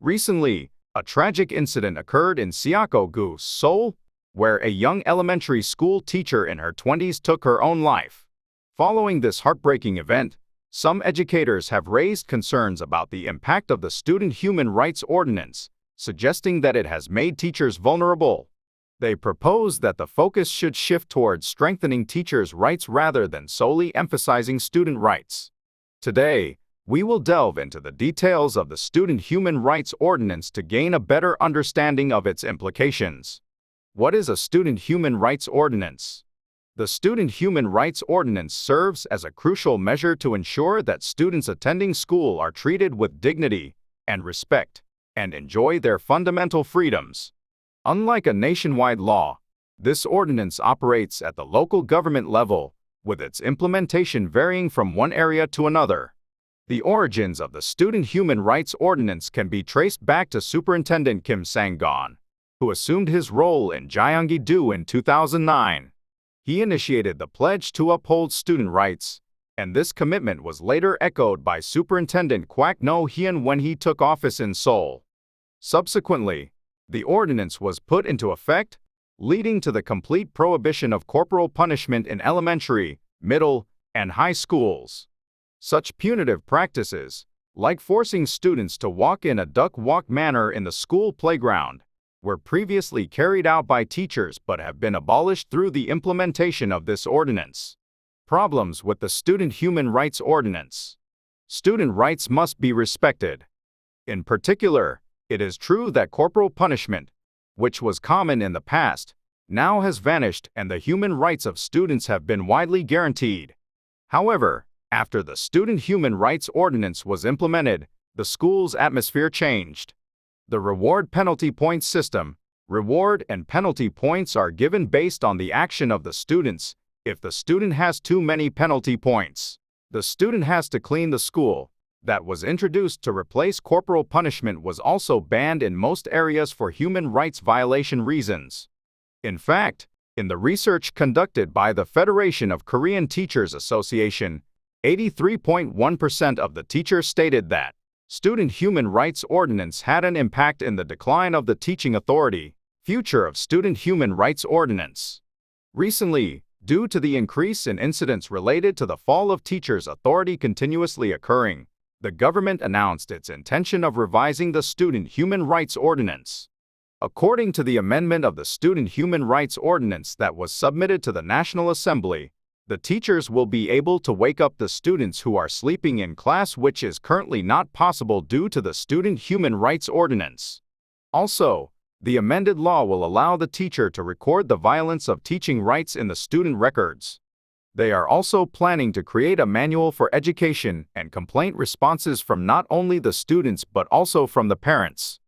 Recently, a tragic incident occurred in Siako-gu, Seoul, where a young elementary school teacher in her 20s took her own life. Following this heartbreaking event, some educators have raised concerns about the impact of the Student Human Rights Ordinance, suggesting that it has made teachers vulnerable. They propose that the focus should shift towards strengthening teachers' rights rather than solely emphasizing student rights. Today, we will delve into the details of the Student Human Rights Ordinance to gain a better understanding of its implications. What is a Student Human Rights Ordinance? The Student Human Rights Ordinance serves as a crucial measure to ensure that students attending school are treated with dignity and respect and enjoy their fundamental freedoms. Unlike a nationwide law, this ordinance operates at the local government level, with its implementation varying from one area to another. The origins of the Student Human Rights Ordinance can be traced back to Superintendent Kim Sang-gon, who assumed his role in Gyeonggi-do in 2009. He initiated the pledge to uphold student rights, and this commitment was later echoed by Superintendent Kwak No-hyun when he took office in Seoul. Subsequently, the ordinance was put into effect, leading to the complete prohibition of corporal punishment in elementary, middle, and high schools. Such punitive practices, like forcing students to walk in a duck-walk manner in the school playground, were previously carried out by teachers but have been abolished through the implementation of this ordinance. Problems with the Student Human Rights Ordinance. Student rights must be respected. In particular, it is true that corporal punishment, which was common in the past, now has vanished and the human rights of students have been widely guaranteed. However, after the Student Human Rights Ordinance was implemented, the school's atmosphere changed. The reward-penalty points system, reward and penalty points are given based on the action of the students. If the student has too many penalty points, the student has to clean the school. That was introduced to replace corporal punishment was also banned in most areas for human rights violation reasons. In fact, in the research conducted by the Federation of Korean Teachers Association, 83.1% of the teachers stated that Student Human Rights Ordinance had an impact in the decline of the teaching authority. Future of Student Human Rights Ordinance. Recently, due to the increase in incidents related to the fall of teachers' authority continuously occurring, the government announced its intention of revising the Student Human Rights Ordinance. According to the amendment of the Student Human Rights Ordinance that was submitted to the National Assembly, the teachers will be able to wake up the students who are sleeping in class, which is currently not possible due to the Student Human Rights Ordinance. Also, the amended law will allow the teacher to record the violence of teaching rights in the student records. They are also planning to create a manual for education and complaint responses from not only the students but also from the parents.